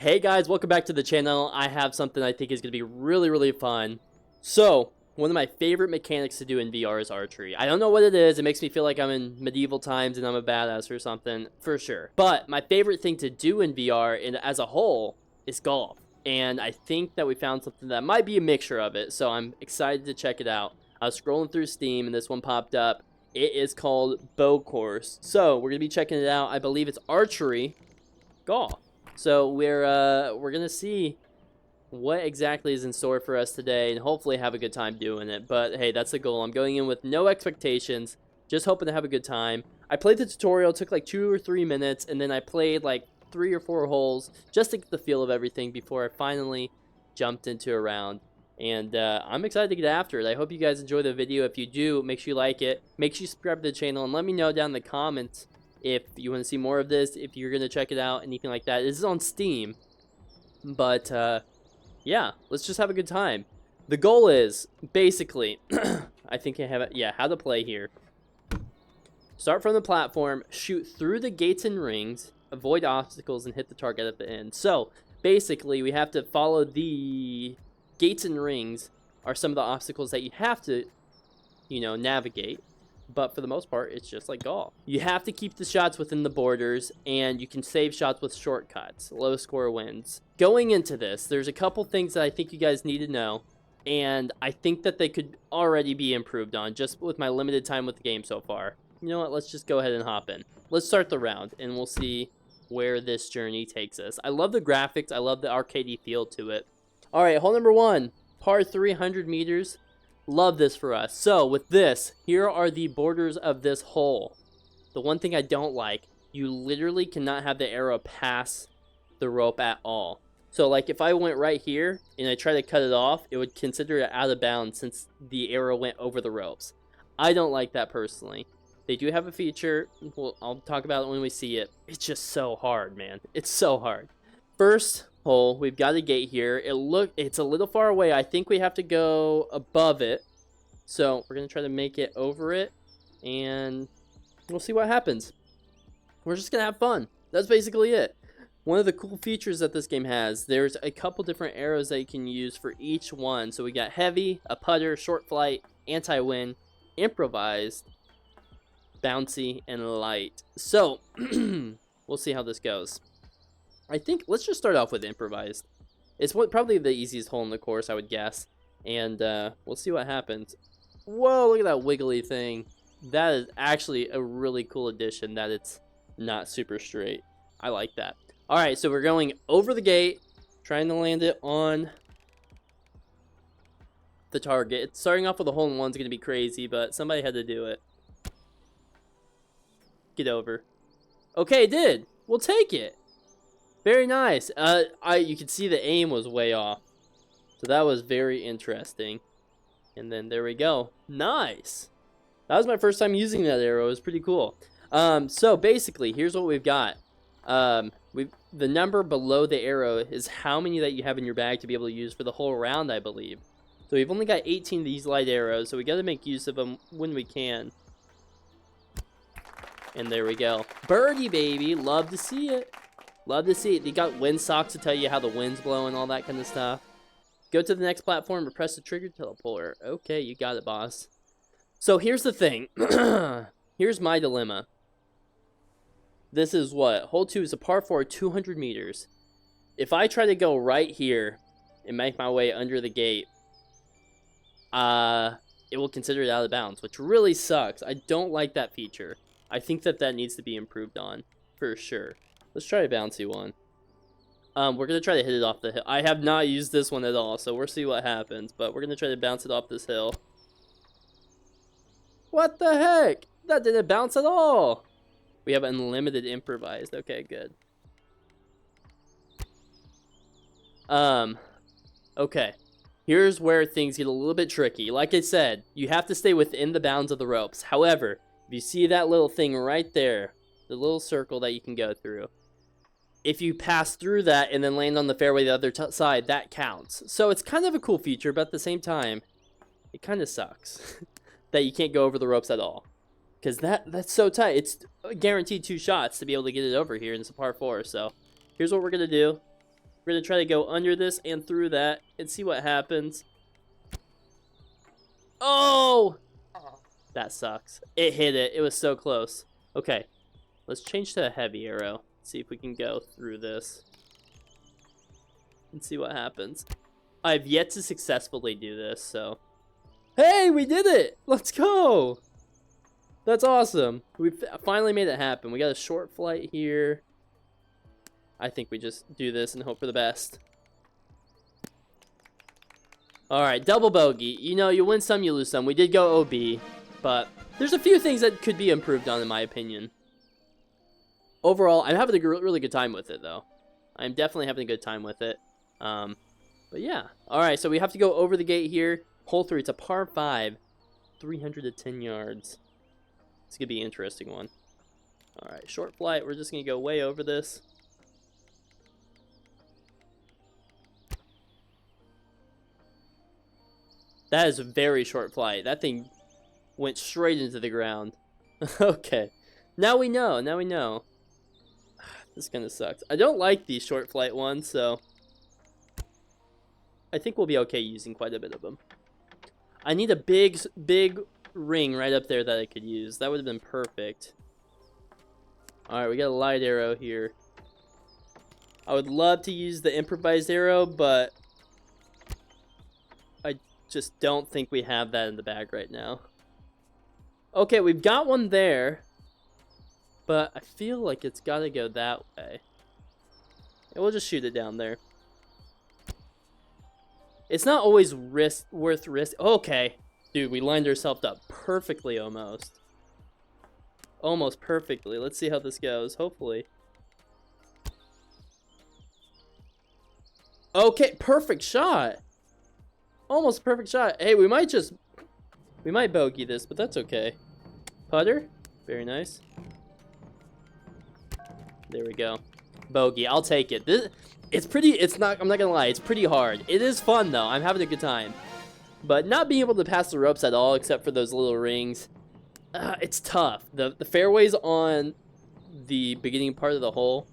Hey guys, welcome back to the channel. I have something I think is going to be really fun. So, one of my favorite mechanics to do in VR is archery. I don't know what it is. It makes me feel like I'm in medieval times and I'm a badass or something, for sure. But my favorite thing to do in VR and as a whole is golf. And I think that we found something that might be a mixture of it. So I'm excited to check it out. I was scrolling through Steam and this one popped up. It is called Bow Course. So we're going to be checking it out. I believe it's archery golf. So we're gonna see what exactly is in store for us today and hopefully have a good time doing it. But hey, that's the goal. I'm going in with no expectations, just hoping to have a good time. I played the tutorial, took like 2 or 3 minutes, and then I played like 3 or 4 holes just to get the feel of everything before I finally jumped into a round. And I'm excited to get after it. I hope you guys enjoy the video. If you do, make sure you like it, make sure you subscribe to the channel, and let me know down in the comments if you want to see more of this, if you're going to check it out, anything like that. This is on Steam. But, yeah, let's just have a good time. The goal is, basically, I think I have it, yeah, how to play here. Start from the platform, shoot through the gates and rings, avoid obstacles, and hit the target at the end. So, basically, we have to follow the gates and rings are some of the obstacles that you have to, you know, navigate. But for the most part, it's just like golf. You have to keep the shots within the borders, and you can save shots with shortcuts. Low score wins. Going into this, there's a couple things that I think you guys need to know, and I think that they could already be improved on, just with my limited time with the game so far. You know what, let's just go ahead and hop in. Let's start the round, and we'll see where this journey takes us. I love the graphics, I love the arcadey feel to it. Alright, hole number 1, par 300 meters. Love this for us. So with this, here are the borders of this hole. The one thing I don't like, you literally cannot have the arrow pass the rope at all. So like if I went right here and I try to cut it off, it would consider it out of bounds since the arrow went over the ropes. I don't like that personally. They do have a feature. Well, I'll talk about it when we see it. It's just so hard, man. It's so hard. First hole, we've got a gate here. It's a little far away. I think we have to go above it. So we're going to try to make it over it, and we'll see what happens. We're just going to have fun. That's basically it. One of the cool features that this game has, there's a couple different arrows that you can use for each one. So we got heavy, a putter, short flight, anti-wind, improvised, bouncy, and light. So we'll see how this goes. I think let's just start off with improvised. It's probably the easiest hole in the course, I would guess. And we'll see what happens. Whoa, look at that wiggly thing. That is actually a really cool addition that it's not super straight. I like that. Alright, so we're going over the gate, trying to land it on the target. Starting off with a hole in one's going to be crazy, but somebody had to do it. Get over. Okay, it did. We'll take it. Very nice. You can see the aim was way off. So that was very interesting. And then there we go. Nice. That was my first time using that arrow. It was pretty cool. So basically, here's what we've got. The number below the arrow is how many that you have in your bag to be able to use for the whole round, I believe. So we've only got 18 of these light arrows, so we got to make use of them when we can. And there we go. Birdie, baby. Love to see it. Love to see it. You got wind socks to tell you how the wind's blowing, all that kind of stuff. Go to the next platform and press the trigger to pull her. Okay, you got it, boss. So here's the thing. Here's my dilemma. This is what? Hole 2 is a par 4, 200 meters. If I try to go right here and make my way under the gate, it will consider it out of bounds, which really sucks. I don't like that feature. I think that needs to be improved on, for sure. Let's try a bouncy one. We're going to try to hit it off the hill. I have not used this one at all, so we'll see what happens. But we're going to try to bounce it off this hill. What the heck? That didn't bounce at all. We have unlimited improvised. Okay, good. Okay. Here's where things get a little bit tricky. Like I said, you have to stay within the bounds of the ropes. However, if you see that little thing right there, the little circle that you can go through, if you pass through that and then land on the fairway the other side, that counts. So it's kind of a cool feature, but at the same time, it kind of sucks that you can't go over the ropes at all. Because that's so tight. It's guaranteed 2 shots to be able to get it over here, and it's a par 4. So here's what we're going to do. We're going to try to go under this and through that and see what happens. Oh! That sucks. It hit it. It was so close. Okay. Let's change to a heavy arrow. See if we can go through this. And see what happens. I've yet to successfully do this, so... Hey, we did it! Let's go! That's awesome. We finally made it happen. We got a short flight here. I think we just do this and hope for the best. Alright, double bogey. You know, you win some, you lose some. We did go OB, but there's a few things that could be improved on, in my opinion. Overall, I'm having a really good time with it, though. I'm definitely having a good time with it. But yeah. Alright, so we have to go over the gate here. Hole 3, it's a par 5. 310 yards. It's going to be an interesting one. Alright, short flight. We're just going to go way over this. That is a very short flight. That thing went straight into the ground. Okay. Now we know. Now we know. This kind of sucks. I don't like these short flight ones, so... I think we'll be okay using quite a bit of them. I need a big ring right up there that I could use. That would have been perfect. Alright, we got a light arrow here. I would love to use the improvised arrow, but... I just don't think we have that in the bag right now. Okay, we've got one there. But I feel like it's got to go that way. And we'll just shoot it down there. It's not always worth risk. Okay. Dude, we lined ourselves up perfectly almost. Almost perfectly. Let's see how this goes. Hopefully. Okay, perfect shot. Almost perfect shot. Hey, we might bogey this, but that's okay. Putter. Very nice. There we go. Bogey. I'll take it. I'm not gonna lie, it's pretty hard. It is fun though. I'm having a good time. But not being able to pass the ropes at all, except for those little rings, it's tough. The fairways on the beginning part of the hole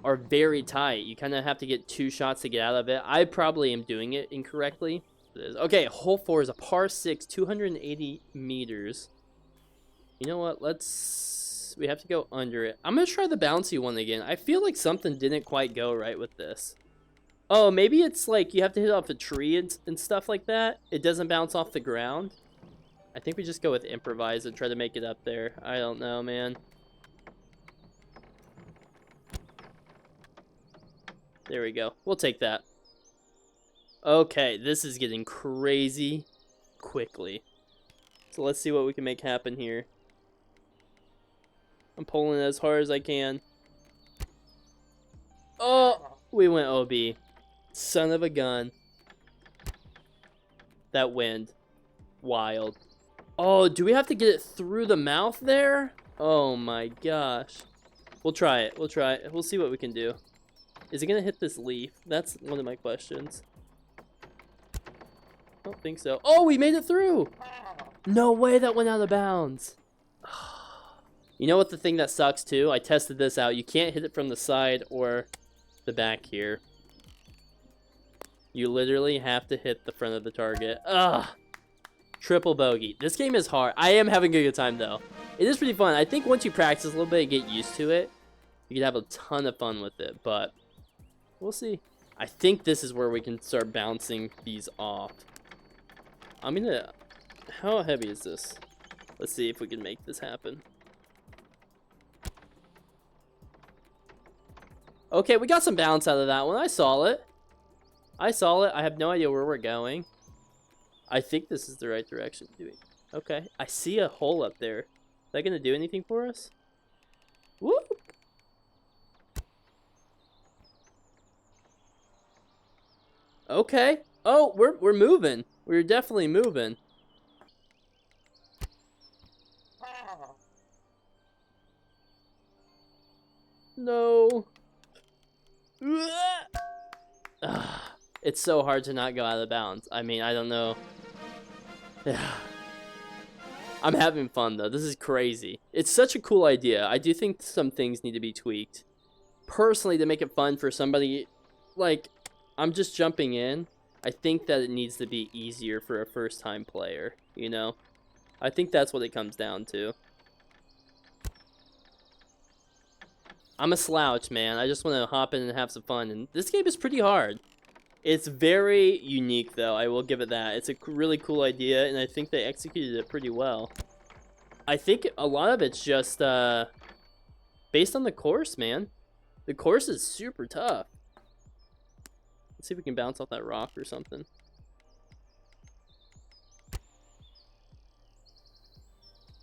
are very tight. You kind of have to get 2 shots to get out of it. I probably am doing it incorrectly. Okay, hole 4 is a par 6, 280 meters. You know what? We have to go under it. I'm going to try the bouncy one again. I feel like something didn't quite go right with this. Oh, maybe it's like you have to hit off a tree and stuff like that. It doesn't bounce off the ground. I think we just go with improvise and try to make it up there. I don't know, man. There we go. We'll take that. Okay, this is getting crazy quickly. So let's see what we can make happen here. I'm pulling it as hard as I can. Oh, we went OB. Son of a gun. That wind. Wild. Oh, do we have to get it through the mouth there? Oh my gosh. We'll try it. We'll try it. We'll see what we can do. Is it going to hit this leaf? That's one of my questions. I don't think so. Oh, we made it through. No way that went out of bounds. You know what the thing that sucks too? I tested this out. You can't hit it from the side or the back here. You literally have to hit the front of the target. Ugh. Triple bogey. This game is hard. I am having a good time though. It is pretty fun. I think once you practice a little bit and get used to it, you can have a ton of fun with it, but we'll see. I think this is where we can start bouncing these off. How heavy is this? Let's see if we can make this happen. Okay, we got some bounce out of that one. I saw it. I have no idea where we're going. I think this is the right direction. Okay. I see a hole up there. Is that going to do anything for us? Whoop! Okay. Oh, we're moving. We're definitely moving. No. It's so hard to not go out of bounds. I mean, I don't know. I'm having fun though. This is crazy. It's such a cool idea. I do think some things need to be tweaked. Personally, to make it fun for somebody like, I'm just jumping in. I think that it needs to be easier for a first-time player, you know? I think that's what it comes down to. I'm a slouch, man. I just want to hop in and have some fun, and this game is pretty hard. It's very unique, though. I will give it that. It's a really cool idea, and I think they executed it pretty well. I think a lot of it's just based on the course, man. The course is super tough. Let's see if we can bounce off that rock or something.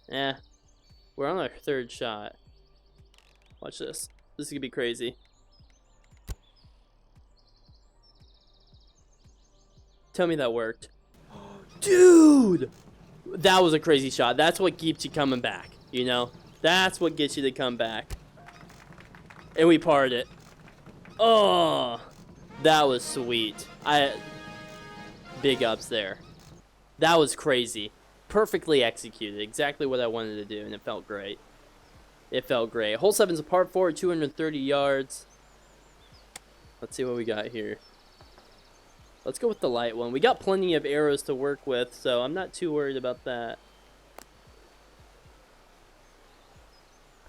We're on our third shot. Watch this. This is gonna be crazy. Tell me that worked. Dude! That was a crazy shot. That's what keeps you coming back, you know? That's what gets you to come back. And we parred it. Oh, that was sweet. Big ups there. That was crazy. Perfectly executed. Exactly what I wanted to do, and it felt great. It felt great. Hole 7's a par 4, 230 yards. Let's see what we got here. Let's go with the light one. We got plenty of arrows to work with, so I'm not too worried about that.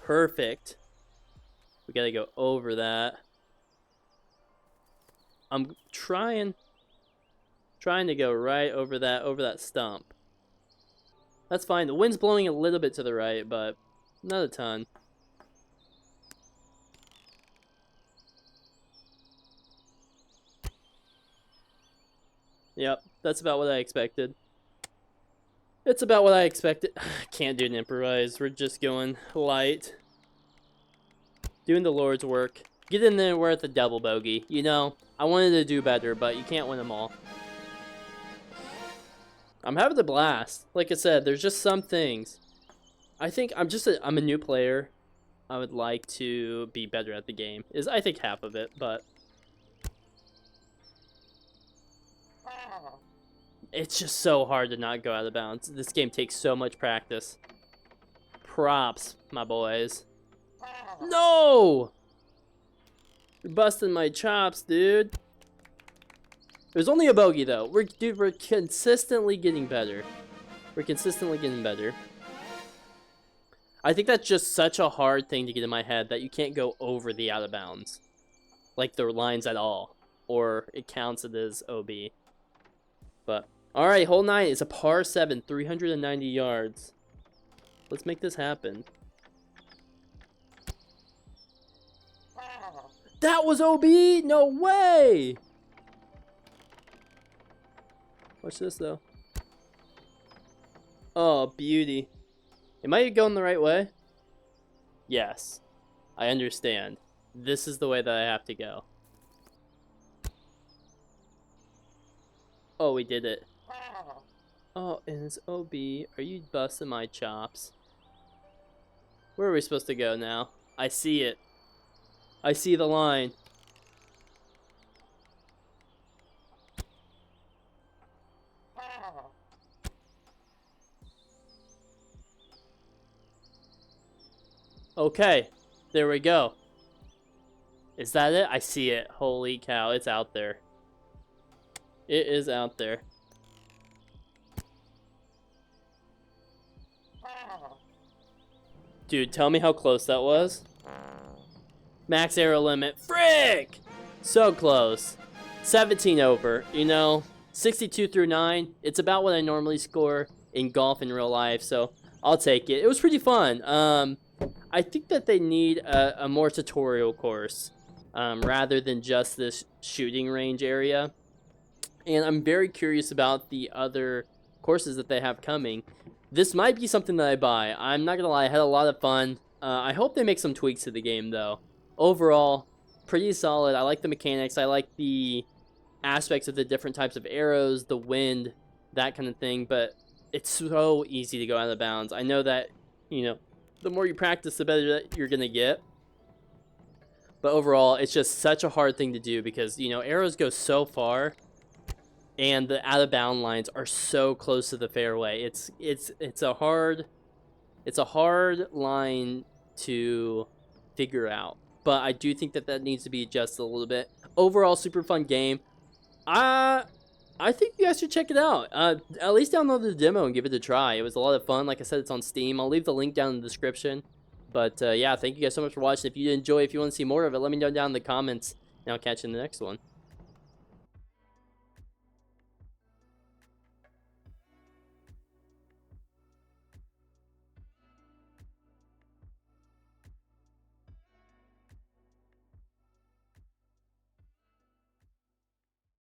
Perfect. We gotta go over that. I'm trying to go right over that stump. That's fine. The wind's blowing a little bit to the right, but not a ton. Yep, that's about what I expected. It's about what I expected. Can't do an improvise. We're just going light. Doing the Lord's work. Get in there, we're at the double bogey. You know, I wanted to do better, but you can't win them all. I'm having a blast. Like I said, there's just some things. I think I'm a new player. I would like to be better at the game. Is I think half of it, but it's just so hard to not go out of bounds. This game takes so much practice. Props, my boys. No! You're busting my chops, dude. There's only a bogey, though. We're consistently getting better. We're consistently getting better. I think that's just such a hard thing to get in my head that you can't go over the out of bounds. Like the lines at all. Or it counts it as OB. But, alright, hole 9 is a par 7, 390 yards. Let's make this happen. That was OB? No way! Watch this, though. Oh, beauty. Am I going the right way? Yes. I understand. This is the way that I have to go. Oh, we did it. Oh, and it's OB. Are you busting my chops? Where are we supposed to go now? I see it. I see the line. Okay, there we go. Is that it? I see it. Holy cow, it's out there. It is out there. Dude, tell me how close that was. Max arrow limit. Frick! So close. 17 over. You know, 62 through 9. It's about what I normally score in golf in real life, so I'll take it. It was pretty fun. I think that they need a more tutorial course rather than just this shooting range area. And I'm very curious about the other courses that they have coming. This might be something that I buy. I'm not gonna lie, I had a lot of fun. I hope they make some tweaks to the game, though. Overall, pretty solid. I like the mechanics. I like the aspects of the different types of arrows, the wind, that kind of thing. But it's so easy to go out of bounds. I know that, you know, the more you practice, the better that you're gonna get. But overall, it's just such a hard thing to do because, you know, arrows go so far. And the out of bound lines are so close to the fairway. It's a hard line to figure out. But I do think that that needs to be adjusted a little bit. overall super fun game. I think you guys should check it out. At least download the demo and give it a try. It was a lot of fun. Like I said, it's on Steam. I'll leave the link down in the description. But yeah, thank you guys so much for watching. If you did enjoy, if you want to see more of it, let me know down in the comments, and I'll catch you in the next one.